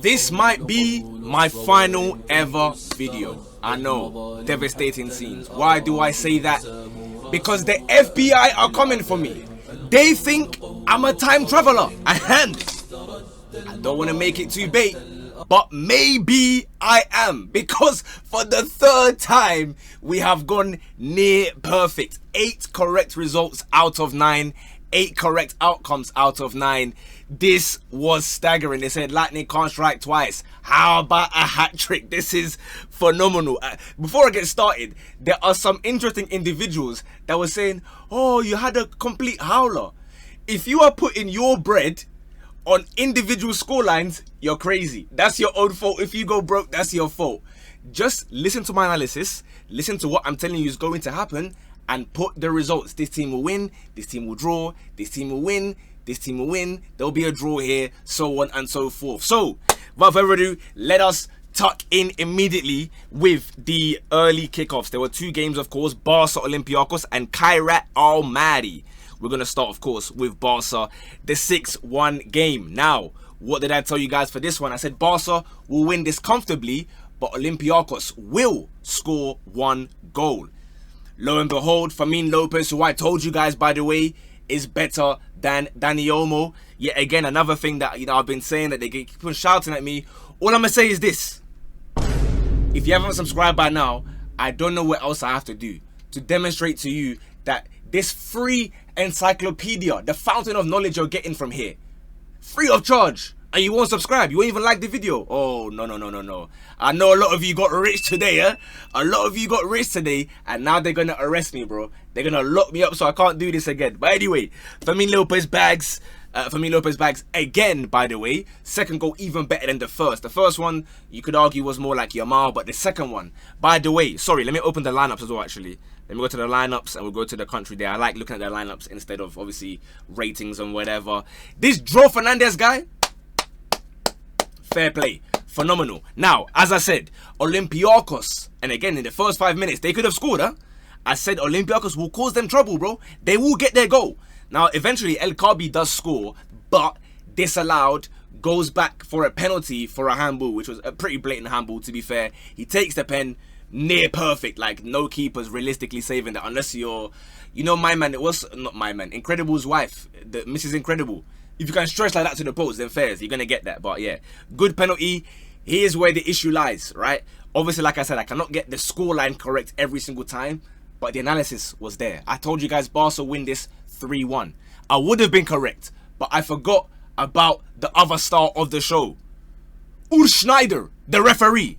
This might be my final ever video. I know, devastating scenes. Why do I say that? Because the FBI are coming for me. They think I'm a time traveler. And I don't want to make it too bait, but maybe I am. Because for the third time, we have gone near perfect. 8 correct results out of 9. 8 correct outcomes out of 9. This was staggering. They said lightning can't strike twice. How about a hat trick? This is phenomenal. Before I get started, there are some interesting individuals that were saying, oh, you had a complete howler. If you are putting your bread on individual scorelines, you're crazy. That's your own fault. If you go broke, that's your fault. Just listen to my analysis. Listen to what I'm telling you is going to happen and put the results. This team will win. This team will draw. This team will win. This team will win. There'll be a draw here, so on and so forth. So, without further ado, let us tuck in immediately with the early kickoffs. There were 2 games, of course, Barca Olympiacos and Kairat Almaty. We're going to start, of course, with Barca, the 6-1 game. Now, what did I tell you guys for this one? I said Barca will win this comfortably, but Olympiacos will score 1 goal. Lo and behold, Fermin Lopez, who I told you guys, by the way, is better than Dani Olmo. Yet again, another thing that I've been saying that they keep on shouting at me. All I'm going to say is this. If you haven't subscribed by now, I don't know what else I have to do to demonstrate to you that this free encyclopedia, the fountain of knowledge you're getting from here, free of charge, and you won't subscribe, you won't even like the video. Oh, no. I know a lot of you got rich today, A lot of you got rich today, and now they're going to arrest me, bro. They're going to lock me up so I can't do this again. But anyway, Fermin Lopez bags again, by the way. Second goal even better than the first. The first one, you could argue, was more like Yamal, but the second one, by the way, sorry, let me open the lineups as well, actually. Let me go to the lineups and we'll go to the country there. I like looking at the lineups instead of, obviously, ratings and whatever. This João Fernandes guy, fair play. Phenomenal. Now, as I said, Olympiacos, and again, in the first 5 minutes, they could have scored, I said Olympiacos will cause them trouble, bro. They will get their goal. Now, eventually, El Kaabi does score, but disallowed, goes back for a penalty for a handball, which was a pretty blatant handball, to be fair. He takes the pen, near perfect, like no keepers realistically saving that, unless you're, my man, it was, not my man, Incredible's wife, the Mrs. Incredible. If you can stretch like that to the post, then fair, you're going to get that. But yeah, good penalty. Here's where the issue lies, right? Obviously, like I said, I cannot get the scoreline correct every single time, but the analysis was there. I told you guys Barca win this 3-1. I would have been correct, but I forgot about the other star of the show, Urs Schneider, the referee.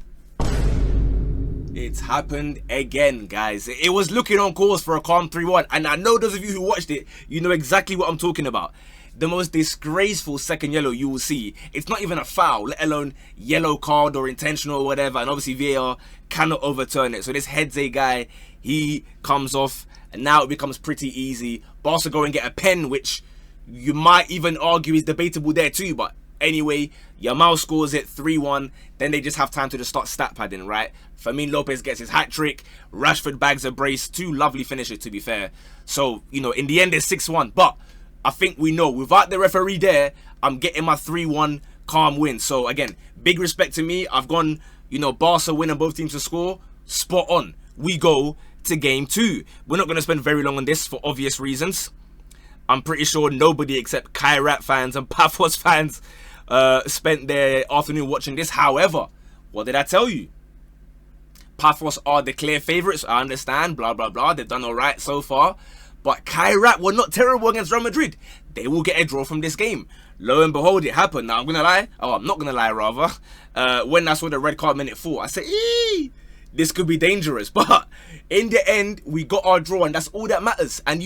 It's happened again, guys. It was looking on course for a calm 3-1, and I know those of you who watched it, you know exactly what I'm talking about. The most disgraceful second yellow you will see. It's not even a foul, let alone yellow card or intentional or whatever. And obviously VAR cannot overturn it. So this Hedze guy, he comes off. And now it becomes pretty easy. Barca go and get a pen, which you might even argue is debatable there too. But anyway, Yamal scores it 3-1. Then they just have time to just start stat padding, right? Fermin Lopez gets his hat trick. Rashford bags a brace. 2 lovely finishes, to be fair. So, in the end, it's 6-1. But I think we know, without the referee there, I'm getting my 3-1 calm win. So again, big respect to me. I've gone, Barca winning both teams to score. Spot on. We go to game 2. We're not going to spend very long on this for obvious reasons. I'm pretty sure nobody except Kairat fans and PAFOS fans spent their afternoon watching this. However, what did I tell you? PAFOS are the clear favourites. I understand, blah, blah, blah. They've done all right so far. But Kairat were not terrible against Real Madrid. They will get a draw from this game. Lo and behold, it happened. Now, I'm going to lie. Oh, I'm not going to lie, rather. When I saw the red card minute 4, I said, this could be dangerous. But in the end, we got our draw, and that's all that matters. And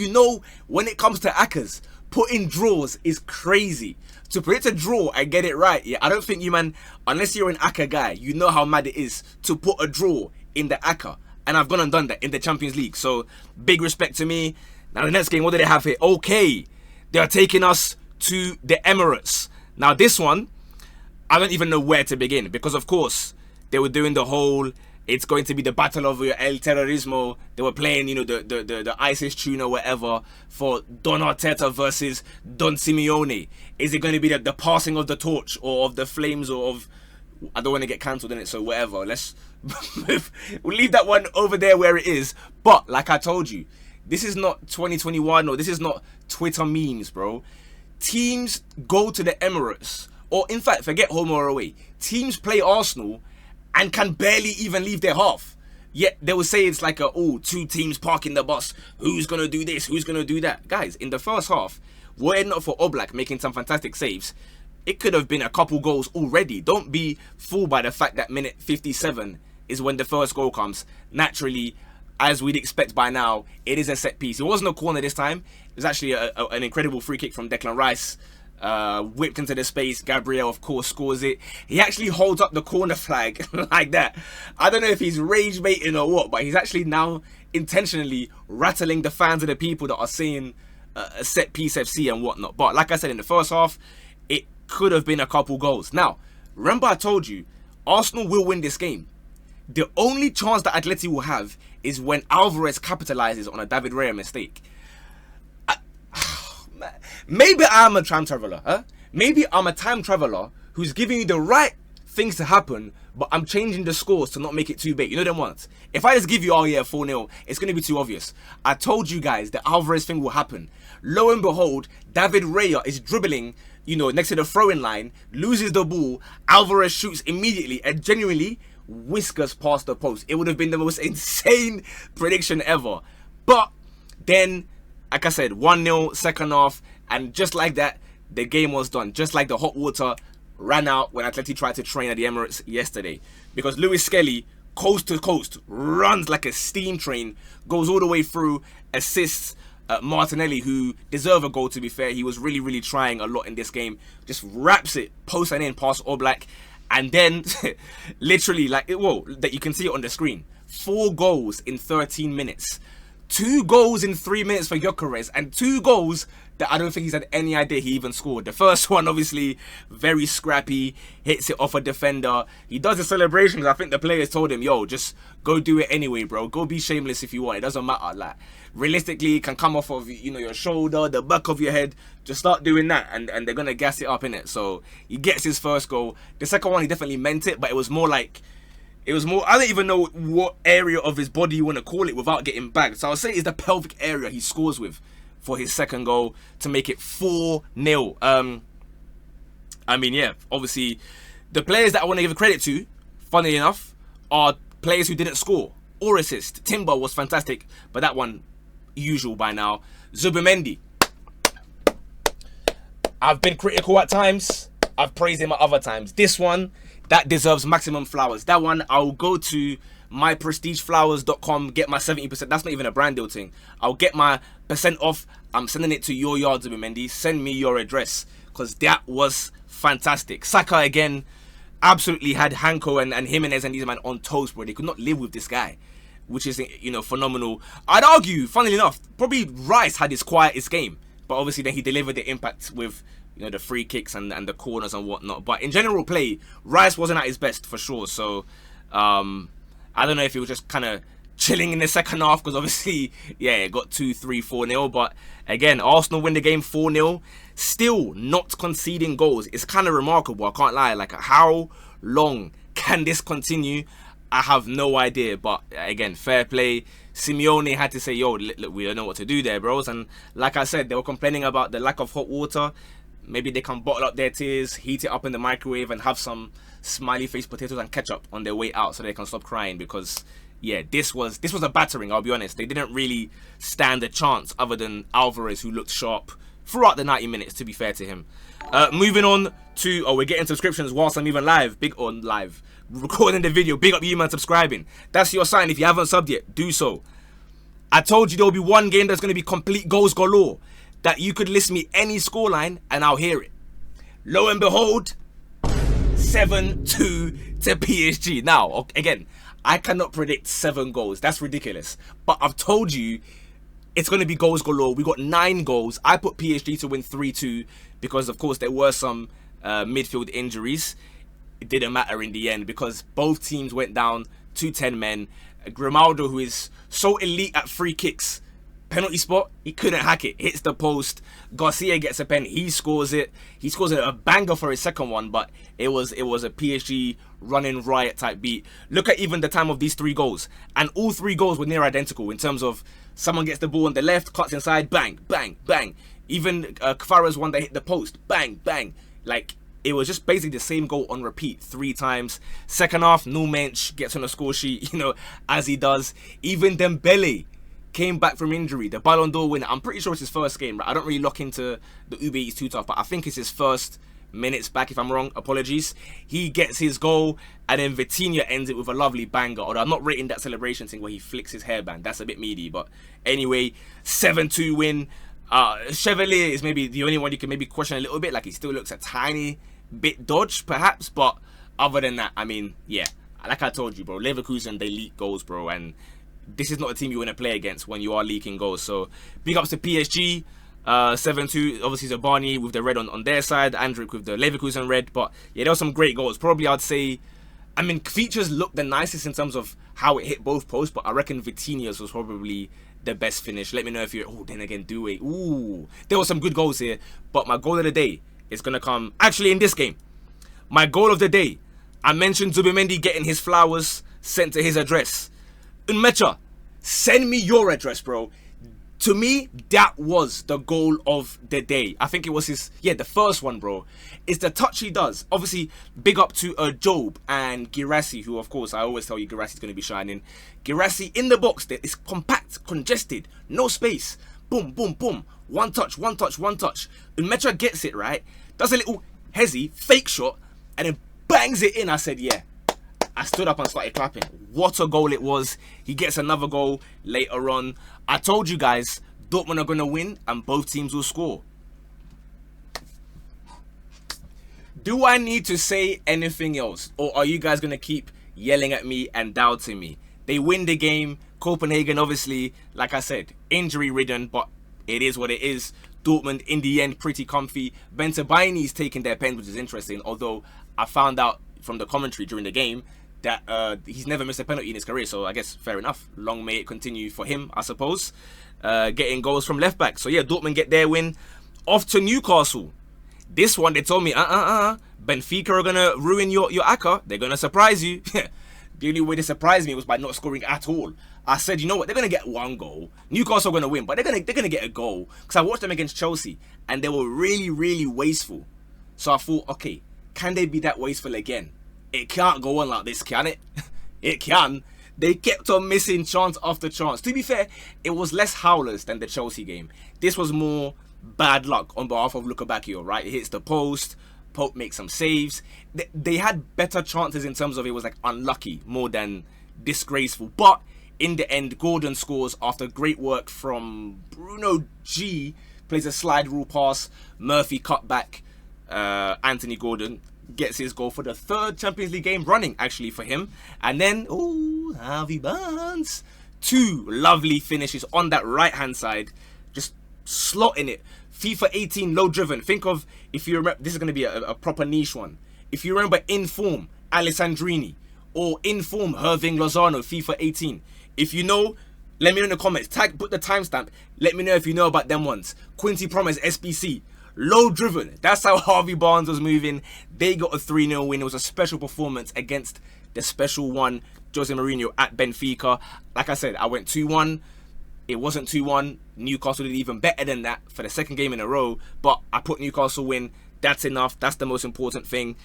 when it comes to ACCAs, putting draws is crazy. To predict a draw and get it right, yeah, I don't think you, man, unless you're an ACCA guy, you know how mad it is to put a draw in the ACCA. And I've gone and done that in the Champions League. So, big respect to me. Now, the next game, what do they have here? Okay, they are taking us to the Emirates. Now, this one, I don't even know where to begin. Because, of course, they were doing the whole, it's going to be the battle of El Terrorismo. They were playing, the ISIS tune or whatever for Don Arteta versus Don Simeone. Is it going to be the passing of the torch or of the flames or of I don't want to get cancelled in it, so whatever. Let's move. We'll leave that one over there where it is. But like I told you, this is not 2021, or this is not Twitter memes, bro. Teams go to the Emirates, or in fact, forget home or away. Teams play Arsenal and can barely even leave their half. Yet they will say it's like two teams parking the bus. Who's gonna do this? Who's gonna do that? Guys, in the first half, were it not for Oblak making some fantastic saves, it could have been a couple goals already. Don't be fooled by the fact that minute 57 is when the first goal comes. Naturally, as we'd expect by now, it is a set piece. It wasn't a corner this time. It was actually an incredible free kick from Declan Rice. Whipped into the space. Gabriel, of course, scores it. He actually holds up the corner flag like that. I don't know if he's rage baiting or what, but he's actually now intentionally rattling the fans of the people that are saying a set piece FC and whatnot. But like I said, in the first half, it could have been a couple goals. Now, remember I told you, Arsenal will win this game. The only chance that Atleti will have is when Alvarez capitalizes on a David Raya mistake. Maybe I'm a time traveler, huh? Maybe I'm a time traveler who's giving you the right things to happen, but I'm changing the scores to not make it too big. You know them ones. If I just give you, 4-0, it's going to be too obvious. I told you guys the Alvarez thing will happen. Lo and behold, David Raya is dribbling, next to the throwing line, loses the ball, Alvarez shoots immediately and genuinely whiskers past the post. It would have been the most insane prediction ever. But then, like I said, 1-0 second half, and just like that, the game was done. Just like the hot water ran out when Atleti tried to train at the Emirates yesterday. Because Lewis Skelly, coast to coast, runs like a steam train, goes all the way through, assists Martinelli, who deserved a goal, to be fair. He was really, really trying a lot in this game. Just wraps it, post and in past Oblak. And then, literally, that you can see it on the screen. 4 goals in 13 minutes. 2 goals in 3 minutes for Gyökeres, and 2 goals that I don't think he's had any idea he even scored. The first one, obviously, very scrappy, hits it off a defender. He does the celebrations. I think the players told him, yo, just go do it anyway, bro. Go be shameless if you want. It doesn't matter. Like, realistically, it can come off of, your shoulder, the back of your head. Just start doing that, and they're going to gas it up, innit? So, he gets his first goal. The second one, he definitely meant it, but it was more like... I don't even know what area of his body you want to call it without getting bagged. So I'll say it's the pelvic area he scores with for his second goal to make it 4-0. Obviously, the players that I want to give credit to, funnily enough, are players who didn't score or assist. Timber was fantastic, but that one, usual by now. Zubimendi. I've been critical at times. I've praised him at other times. This one... that deserves maximum flowers. That one, I'll go to myprestigeflowers.com, get my 70%. That's not even a brand deal thing. I'll get my percent off. I'm sending it to your yard, Zubimendi. Send me your address, because that was fantastic. Saka, again, absolutely had Hanko and Jimenez and these men on toast, bro. They could not live with this guy, which is, phenomenal. I'd argue, funnily enough, probably Rice had his quietest game. But obviously, then he delivered the impact with... the free kicks and the corners and whatnot. But in general play, Rice wasn't at his best for sure. So, I don't know if he was just kind of chilling in the second half, because obviously, it got 2-3, 4-0. But again, Arsenal win the game 4-0. Still not conceding goals. It's kind of remarkable, I can't lie. Like, how long can this continue? I have no idea. But again, fair play. Simeone had to say, yo, look, we don't know what to do there, bros. And like I said, they were complaining about the lack of hot water. Maybe they can bottle up their tears, heat it up in the microwave, and have some smiley face potatoes and ketchup on their way out so they can stop crying. Because, this was a battering, I'll be honest. They didn't really stand a chance other than Alvarez, who looked sharp throughout the 90 minutes, to be fair to him. Moving on to... we're getting subscriptions whilst I'm even live. Recording the video. Big up you, man, subscribing. That's your sign. If you haven't subbed yet, do so. I told you there will be one game that's going to be complete goals galore. That you could list me any scoreline and I'll hear it. Lo and behold, 7-2 to PSG. Now, again, I cannot predict 7 goals. That's ridiculous. But I've told you it's going to be goals galore. We got 9 goals. I put PSG to win 3-2 because, of course, there were some midfield injuries. It didn't matter in the end because both teams went down to 10 men. Grimaldo, who is so elite at free kicks, penalty spot, he couldn't hack it. Hits the post. Garcia gets a pen. He scores it. He scores a banger for his second one, but it was a PSG running riot type beat. Look at even the time of these 3 goals, and all 3 goals were near identical in terms of someone gets the ball on the left, cuts inside, bang, bang, bang. Even Kairat's one that hit the post, bang, bang. Like, it was just basically the same goal on repeat 3 times. Second half, no mensch gets on the score sheet, as he does. Even Dembele came back from injury, the Ballon d'Or winner. I'm pretty sure it's his first game, right? I don't really lock into the Uber Eats too tough, but I think it's his first minutes back. If I'm wrong, apologies. He gets his goal, and then Vitinha ends it with a lovely banger. Although I'm not rating that celebration thing where he flicks his hairband. That's a bit meaty, but anyway, 7-2 win. Chevalier is maybe the only one you can maybe question a little bit. Like, he still looks a tiny bit dodged, perhaps, but other than that, I mean, yeah, like I told you, bro, Leverkusen, they leak goals, bro, and this is not a team you want to play against when you are leaking goals. So big ups to PSG. 7-2, obviously Zabani with the red on their side, Andrić with the Leverkusen red. But yeah, there were some great goals. Probably I'd say, I mean, features looked the nicest in terms of how it hit both posts, but I reckon Vitinha's was probably the best finish. Let me know if you're, then again, Doué. Ooh, there were some good goals here, but my goal of the day is going to come actually in this game. My goal of the day, I mentioned Zubimendi getting his flowers sent to his address. Amenyah, send me your address, bro. To me, that was the goal of the day. I think it was his, the first one, bro. It's the touch he does. Obviously, big up to Job and Girassi, who, of course, I always tell you Girassi's going to be shining. Girassi in the box, it's compact, congested, no space. Boom, boom, boom. One touch, one touch, one touch. Amenyah gets it, right? Does a little hezzy, fake shot, and then bangs it in. I said, yeah. I stood up and started clapping. What a goal it was. He gets another goal later on. I told you guys, Dortmund are going to win and both teams will score. Do I need to say anything else? Or are you guys going to keep yelling at me and doubting me? They win the game. Copenhagen, obviously, like I said, injury-ridden, but it is what it is. Dortmund, in the end, pretty comfy. Bentabini's taking their pen, which is interesting. Although, I found out from the commentary during the game that he's never missed a penalty in his career, so I guess fair enough. Long may it continue for him, I suppose. Getting goals from left back. So yeah, Dortmund get their win. Off to Newcastle. This one, they told me, Benfica are gonna ruin your ACCA. They're gonna surprise you. The only way they surprised me was by not scoring at all. I said, you know what, they're gonna get 1 goal. Newcastle are gonna win, but they're gonna get a goal. Because I watched them against Chelsea, and they were really, really wasteful. So I thought, okay, can they be that wasteful again? It can't go on like this, can it? It can. They kept on missing chance after chance. To be fair, it was less howlers than the Chelsea game. This was more bad luck on behalf of Luka Bacchio, right? It hits the post. Pope makes some saves. They had better chances in terms of it was like unlucky more than disgraceful. But in the end, Gordon scores after great work from Bruno G. Plays a slide rule pass. Murphy cut back. Anthony Gordon gets his goal for the 3rd Champions League game running, actually, for him. And then, Javi Barnes. 2 lovely finishes on that right-hand side. Just slotting it. FIFA 18 low driven. Think of, if you remember, this is going to be a proper niche one. If you remember In Form, Alessandrini. Or In Form, Irving Lozano, FIFA 18. If you know, let me know in the comments. Put the timestamp. Let me know if you know about them ones. Quincy Promise, SBC. Low driven. That's how Harvey Barnes was moving. They got a 3-0 win. It was a special performance against the special one, Jose Mourinho at Benfica. Like I said, I went 2-1. It wasn't 2-1. Newcastle did even better than that for the 2nd game in a row. But I put Newcastle win. That's enough. That's the most important thing.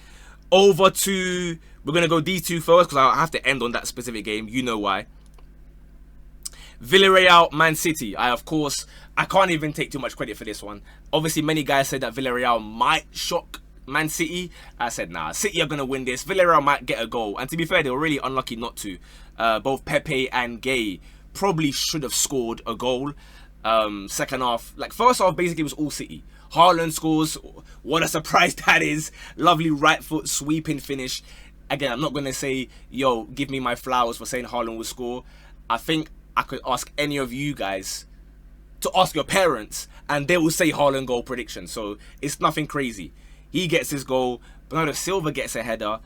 Over to, we're going to go these 2 first because I have to end on that specific game. You know why. Villarreal, Man City. I can't even take too much credit for this one. Obviously, many guys said that Villarreal might shock Man City. I said, nah, City are going to win this. Villarreal might get a goal. And to be fair, they were really unlucky not to. Both Pepe and Gay probably should have scored a goal. Second half, like first half, basically was all City. Haaland scores. What a surprise that is. Lovely right foot sweeping finish. Again, I'm not going to say, yo, give me my flowers for saying Haaland will score. I think I could ask any of you guys to ask your parents and they will say Haaland goal prediction. So it's nothing crazy. He gets his goal. Bernardo Silva gets a header.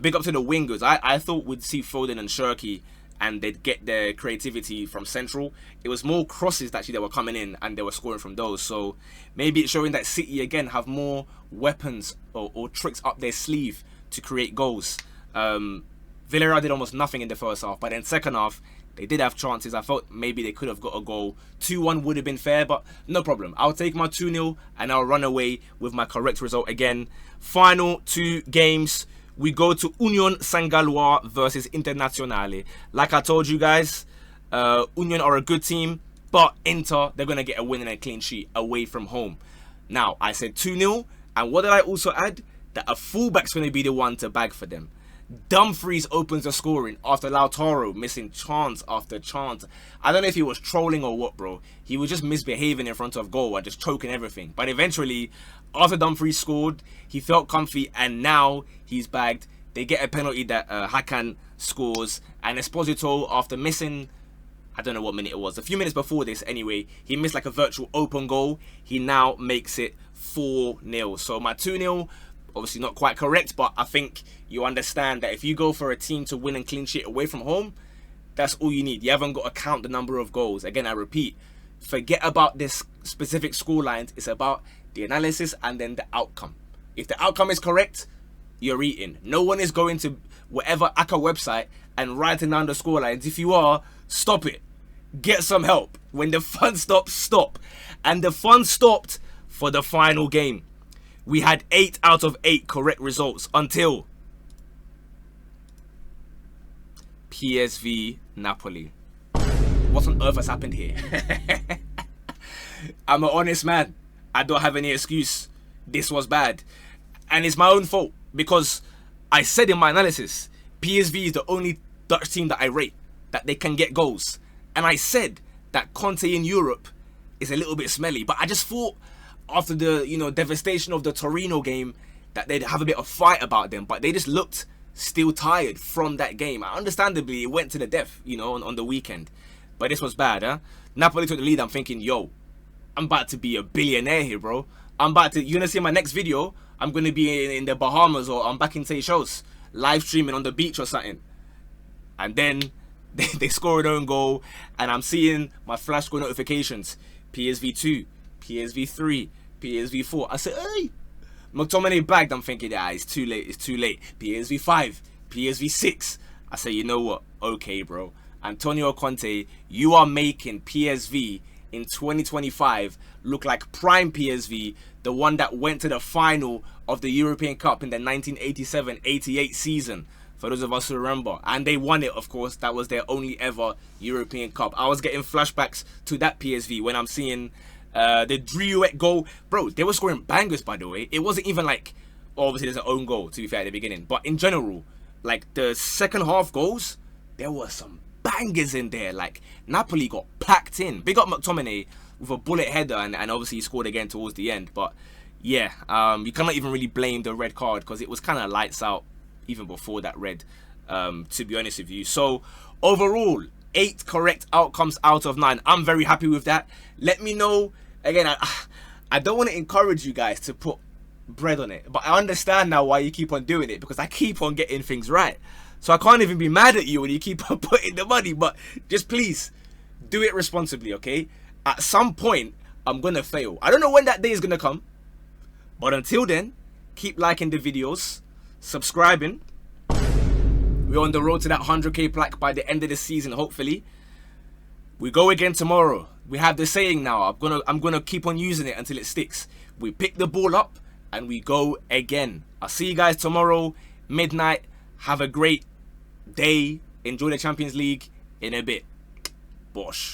Big up to the wingers. I thought we'd see Foden and Shirky and they'd get their creativity from central. It was more crosses that actually that were coming in and they were scoring from those. So maybe it's showing that City again have more weapons or tricks up their sleeve to create goals. Villarreal did almost nothing in the first half, but then second half they did have chances. I thought maybe they could have got a goal. 2-1 would have been fair, but no problem. I'll take my 2-0 and I'll run away with my correct result again. Final 2 games. We go to Union Saint-Galois versus Internazionale. Like I told you guys, Union are a good team, but Inter, they're going to get a win and a clean sheet away from home. Now, I said 2-0, and what did I also add? That a fullback's going to be the one to bag for them. Dumfries opens the scoring after Lautaro missing chance after chance. I don't know if he was trolling or what, bro. He was just misbehaving in front of goal and just choking everything. But eventually, after Dumfries scored, he felt comfy and now he's bagged. They get a penalty that Hakan scores. And Esposito, after missing, I don't know what minute it was, a few minutes before this anyway, he missed like a virtual open goal. He now makes it 4-0. So my 2-0, obviously not quite correct, but I think you understand that if you go for a team to win and clean sheet away from home, that's all you need. You haven't got to count the number of goals. Again, I repeat, forget about this specific score lines. It's about the analysis and then the outcome. If the outcome is correct, you're eating. No one is going to whatever ACA website and writing down the score lines. If you are, stop it. Get some help. When the fun stops, stop. And the fun stopped for the final game. We had 8 out of 8 correct results until PSV Napoli. What on earth has happened here? I'm an honest man. I don't have any excuse. This was bad. And it's my own fault because I said in my analysis, PSV is the only Dutch team that I rate, that they can get goals. And I said that Conte in Europe is a little bit smelly. But I just thought after the, devastation of the Torino game that they'd have a bit of fight about them. But they just looked still tired from that game. Understandably, it went to the death, on the weekend. But this was bad, huh? Napoli took the lead. I'm thinking, yo, I'm about to be a billionaire here, bro. You're going to see my next video, I'm going to be in the Bahamas or I'm back in Seychelles, live streaming on the beach or something. And then they score an own goal and I'm seeing my flash score notifications. PSV 2, PSV 3, PSV 4. I said, hey, McTominay bagged. I'm thinking, it's too late, PSV 5, PSV 6. I say, you know what? Okay, bro. Antonio Conte, you are making PSV in 2025 look like prime PSV, the one that went to the final of the European Cup in the 1987-88 season, for those of us who remember. And they won it, of course. That was their only ever European Cup. I was getting flashbacks to that PSV when I'm seeing the Driouet goal. Bro, they were scoring bangers, by the way. It wasn't even like, obviously there's an own goal, to be fair, at the beginning. But in general, like the second half goals, there were some bangers in there. Like Napoli got packed in. Big up McTominay with a bullet header, and obviously he scored again towards the end. But yeah, you cannot even really blame the red card because it was kind of lights out even before that red, to be honest with you. So overall, 8 correct outcomes out of 9. I'm very happy with that. Let me know. Again, I don't want to encourage you guys to put bread on it, but I understand now why you keep on doing it, because I keep on getting things right. So I can't even be mad at you when you keep on putting the money. But just please do it responsibly, okay? At some point, I'm going to fail. I don't know when that day is going to come. But until then, keep liking the videos, subscribing. We're on the road to that 100k plaque by the end of the season, hopefully. We go again tomorrow. We have the saying now. I'm gonna keep on using it until it sticks. We pick the ball up and we go again. I'll see you guys tomorrow, midnight. Have a great day. Enjoy the Champions League in a bit. Bosh.